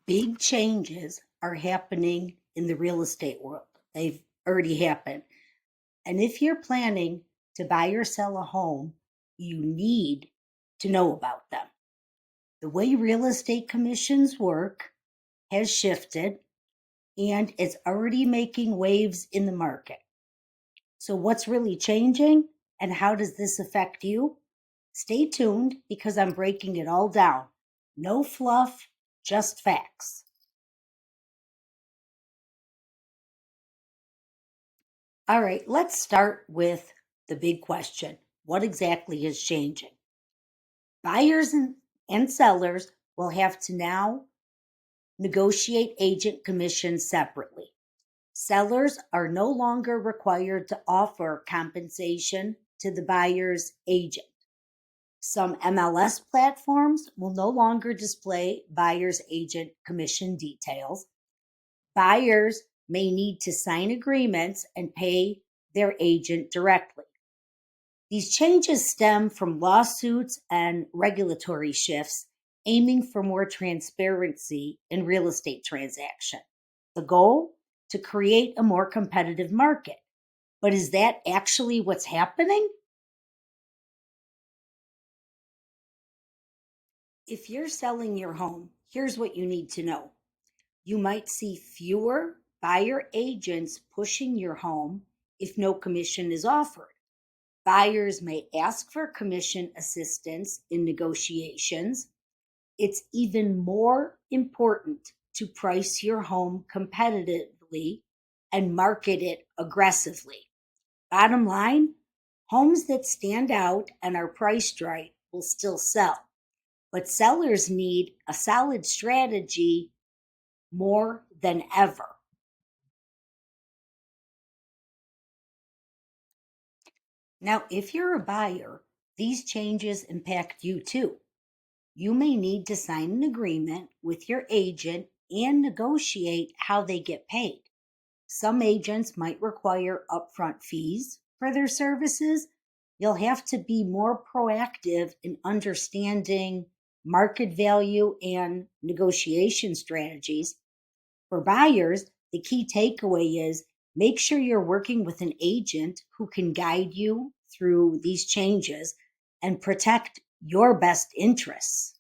Big changes are happening in the real estate world. They've already happened. And if you're planning to buy or sell a home, you need to know about them. The way real estate commissions work has shifted and it's already making waves in the market. So, what's really changing and how does this affect you? Stay tuned because I'm breaking it all down. No fluff, just facts. All right, let's start with the big question. What exactly is changing? Buyers and sellers will have to now negotiate agent commissions separately. Sellers are no longer required to offer compensation to the buyer's agent. Some MLS platforms will no longer display buyer's agent commission details. Buyers may need to sign agreements and pay their agent directly. These changes stem from lawsuits and regulatory shifts aiming for more transparency in real estate transaction. The goal? To create a more competitive market. But is that actually what's happening? If you're selling your home, here's what you need to know. You might see fewer buyer agents pushing your home if no commission is offered. Buyers may ask for commission assistance in negotiations. It's even more important to price your home competitively and market it aggressively. Bottom line, homes that stand out and are priced right will still sell, but sellers need a solid strategy more than ever. Now, if you're a buyer, these changes impact you too. You may need to sign an agreement with your agent and negotiate how they get paid. Some agents might require upfront fees for their services. You'll have to be more proactive in understanding market value and negotiation strategies. For buyers, the key takeaway is make sure you're working with an agent who can guide you through these changes and protect your best interests.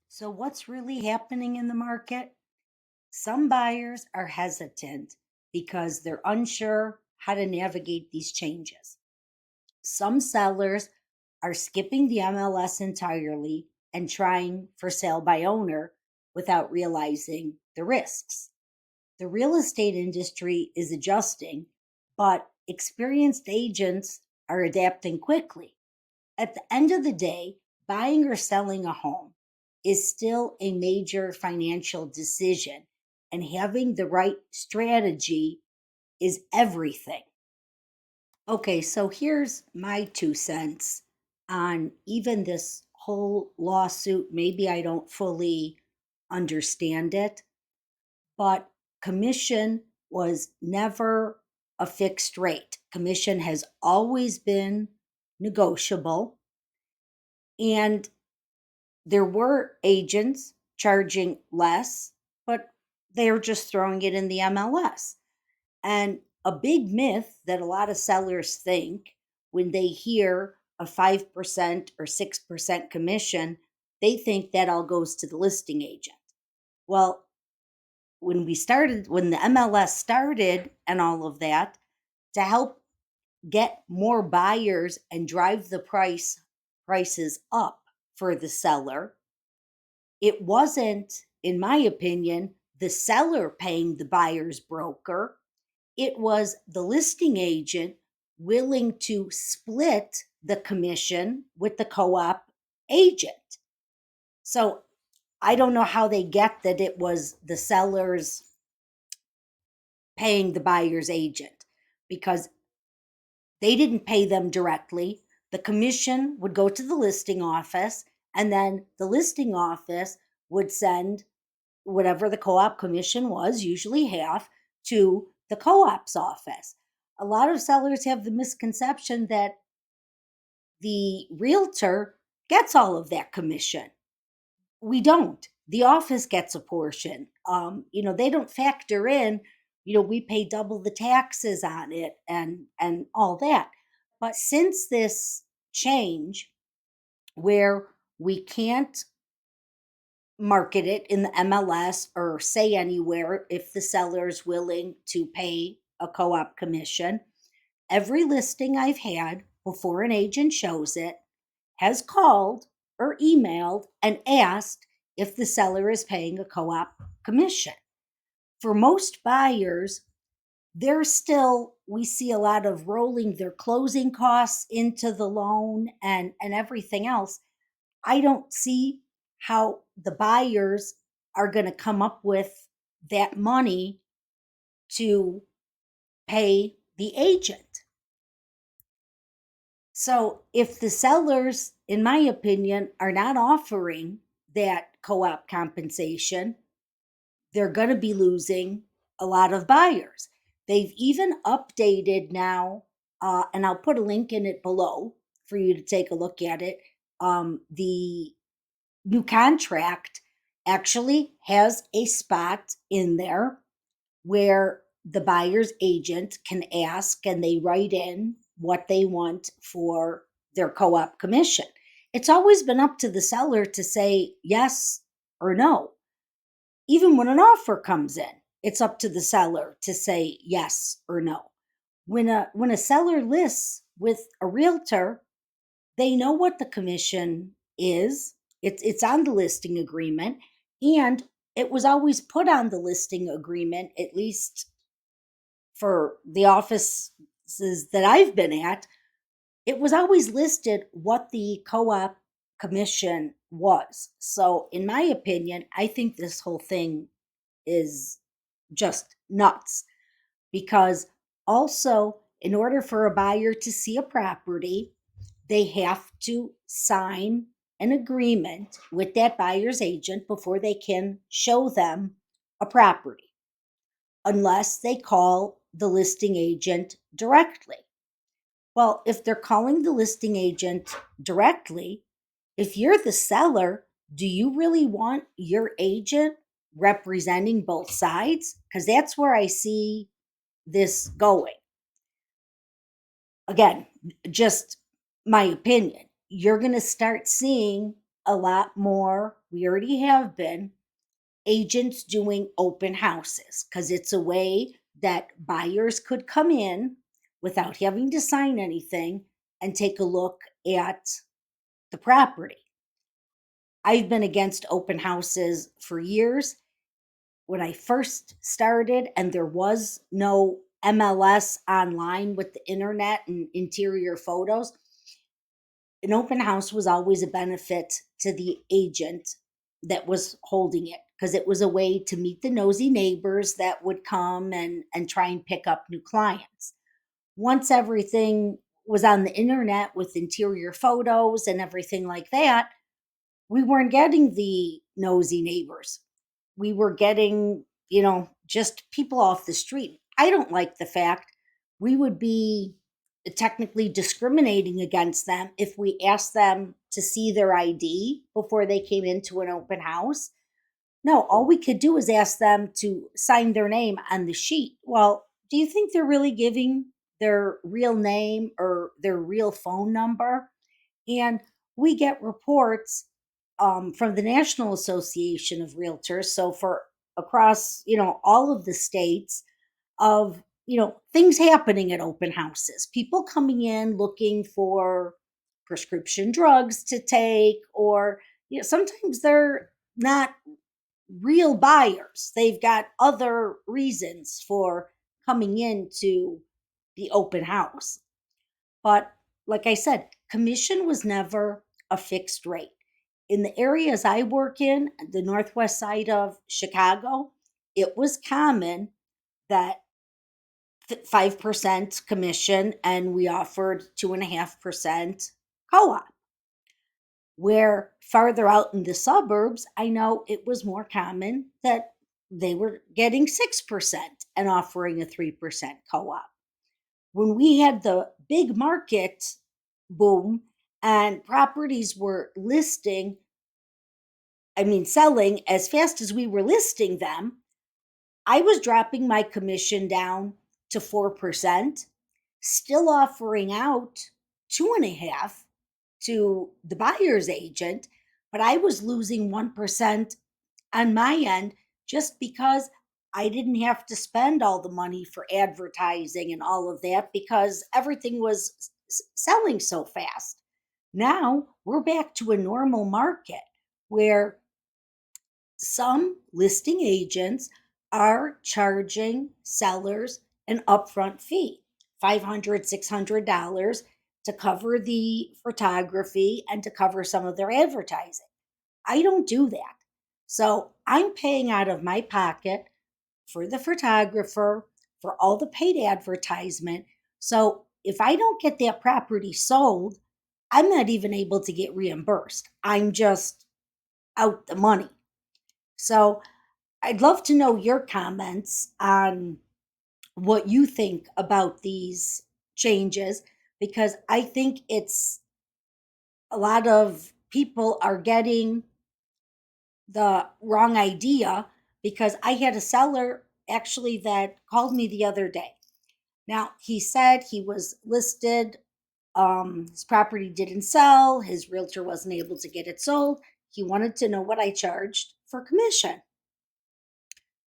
So, what's really happening in the market? Some buyers are hesitant because they're unsure how to navigate these changes. Some sellers are skipping the MLS entirely and trying for sale by owner without realizing the risks. The real estate industry is adjusting, but experienced agents are adapting quickly. At the end of the day, buying or selling a home is still a major financial decision, and having the right strategy is everything. Okay, so here's my 2 cents on even this whole lawsuit. Maybe I don't fully understand it, but commission was never a fixed rate. Commission has always been negotiable. And there were agents charging less, but they're just throwing it in the MLS. And a big myth that a lot of sellers think when they hear a 5% or 6% commission, they think that all goes to the listing agent. Well, when the MLS started and all of that, to help get more buyers and drive the prices up for the seller, it wasn't, in my opinion, the seller paying the buyer's broker. It was the listing agent willing to split the commission with the co-op agent. So I don't know how they get that it was the sellers paying the buyer's agent because they didn't pay them directly. The commission would go to the listing office, and then the listing office would send whatever the co op commission was, usually half, to the co op's office. A lot of sellers have the misconception that the realtor gets all of that commission. We don't. The office gets a portion. They don't factor in, we pay double the taxes on it and all that. But since this change where we can't market it in the MLS or say anywhere if the seller is willing to pay a co-op commission, every listing I've had before an agent shows it has called or emailed and asked if the seller is paying a co op commission. For most buyers, we see a lot of rolling their closing costs into the loan and everything else. I don't see how the buyers are going to come up with that money to pay the agent. So if the sellers, in my opinion, are not offering that co op compensation, they're going to be losing a lot of buyers. They've even updated now, and I'll put a link in it below for you to take a look at it. The new contract actually has a spot in there where the buyer's agent can ask and they write in what they want for their co op commission. It's always been up to the seller to say yes or no. Even when an offer comes in, it's up to the seller to say yes or no. When a seller lists with a realtor, they know what the commission is. It's on the listing agreement, and it was always put on the listing agreement, at least for the offices that I've been at. It was always listed what the co-op commission was. So in my opinion, I think this whole thing is just nuts, because also, in order for a buyer to see a property, they have to sign an agreement with that buyer's agent before they can show them a property, unless they call the listing agent directly. Well, if they're calling the listing agent directly, if you're the seller, do you really want your agent representing both sides? Because that's where I see this going. Again, just my opinion. You're going to start seeing a lot more, we already have been, agents doing open houses, because it's a way that buyers could come in without having to sign anything and take a look at the property. I've been against open houses for years. When I first started and there was no MLS online with the internet and interior photos, an open house was always a benefit to the agent that was holding it, because it was a way to meet the nosy neighbors that would come and try and pick up new clients. Once everything was on the internet with interior photos and everything like that, we weren't getting the nosy neighbors. We were getting, just people off the street. I don't like the fact we would be technically discriminating against them if we asked them to see their ID before they came into an open house. No, all we could do is ask them to sign their name on the sheet. Well, do you think they're really giving their real name or their real phone number? And we get reports from the National Association of Realtors. So for across, all of the states, of, things happening at open houses, people coming in looking for prescription drugs to take, or, sometimes they're not real buyers. They've got other reasons for coming into the open house. But like I said, commission was never a fixed rate. In the areas I work in, the northwest side of Chicago, it was common that 5% commission, and we offered 2.5% co op. Where farther out in the suburbs, I know it was more common that they were getting 6% and offering a 3% co op. When we had the big market boom and properties were selling as fast as we were listing them, I was dropping my commission down to 4%, still offering out 2.5 to the buyer's agent, but I was losing 1% on my end just because I didn't have to spend all the money for advertising and all of that because everything was selling so fast. Now we're back to a normal market where some listing agents are charging sellers an upfront fee, $500, $600 to cover the photography and to cover some of their advertising. I don't do that. So I'm paying out of my pocket for the photographer, for all the paid advertisement. So if I don't get that property sold, I'm not even able to get reimbursed. I'm just out the money. So I'd love to know your comments on what you think about these changes because I think it's a lot of people are getting the wrong idea because I had a seller actually that called me the other day. Now, he said he was listed, his property didn't sell, his realtor wasn't able to get it sold. He wanted to know what I charged for commission.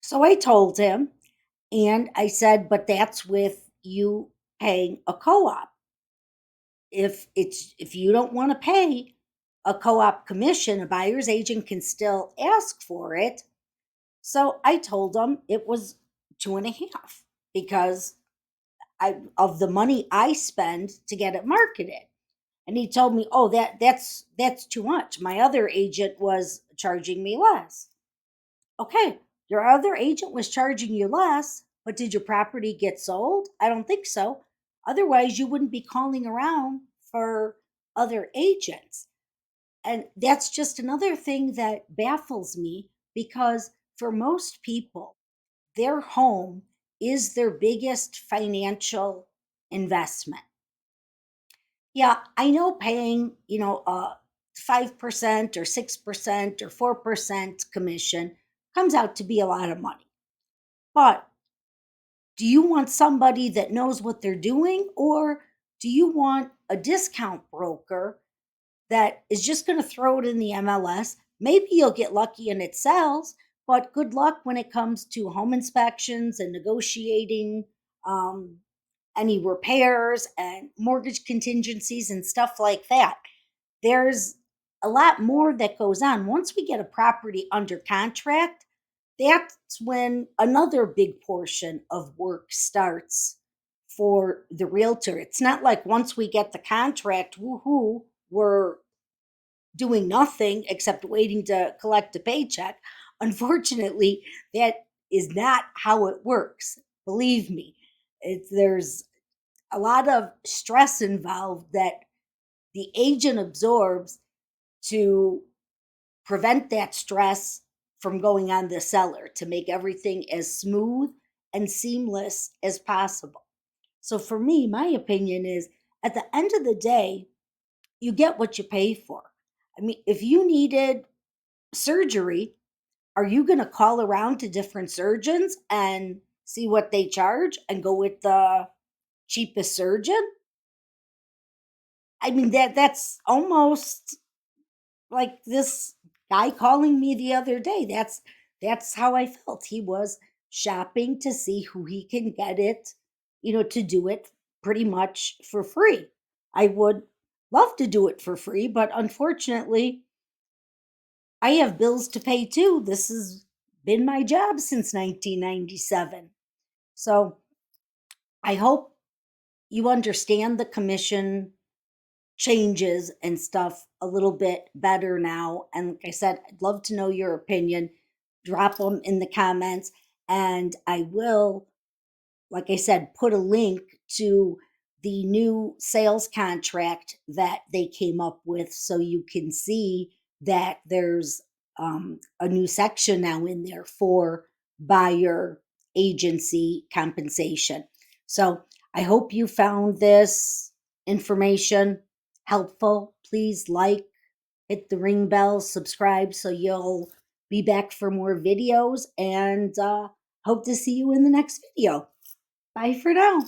So I told him, and I said, but that's with you paying a co-op. If you don't want to pay a co-op commission, a buyer's agent can still ask for it. So I told him it was 2.5 because of the money I spend to get it marketed. And he told me, "Oh, that's too much. My other agent was charging me less." Okay, your other agent was charging you less, but did your property get sold? I don't think so. Otherwise, you wouldn't be calling around for other agents. And that's just another thing that baffles me because for most people, their home is their biggest financial investment. Yeah, I know paying, 5% or 6% or 4% commission comes out to be a lot of money. But do you want somebody that knows what they're doing, or do you want a discount broker that is just going to throw it in the MLS? Maybe you'll get lucky and it sells, but good luck when it comes to home inspections and negotiating um, any repairs and mortgage contingencies and stuff like that. There's a lot more that goes on. Once we get a property under contract, that's when another big portion of work starts for the realtor. It's not like once we get the contract, woohoo, we're doing nothing except waiting to collect a paycheck. Unfortunately, that is not how it works. Believe me, there's a lot of stress involved that the agent absorbs to prevent that stress from going on the seller, to make everything as smooth and seamless as possible. So, for me, my opinion is at the end of the day, you get what you pay for. I mean, if you needed surgery, are you going to call around to different surgeons and see what they charge and go with the cheapest surgeon? I mean, that's almost like this guy calling me the other day. That's how I felt. He was shopping to see who he can get it, to do it pretty much for free. I would love to do it for free, but unfortunately, I have bills to pay too. This has been my job since 1997. So I hope you understand the commission changes and stuff a little bit better now. And like I said, I'd love to know your opinion. Drop them in the comments, and I will, like I said, put a link to the new sales contract that they came up with so you can see that there's a new section now in there for buyer agency compensation. So I hope you found this information helpful. Please like, hit the ring bell, subscribe so you'll be back for more videos, and hope to see you in the next video. Bye for now.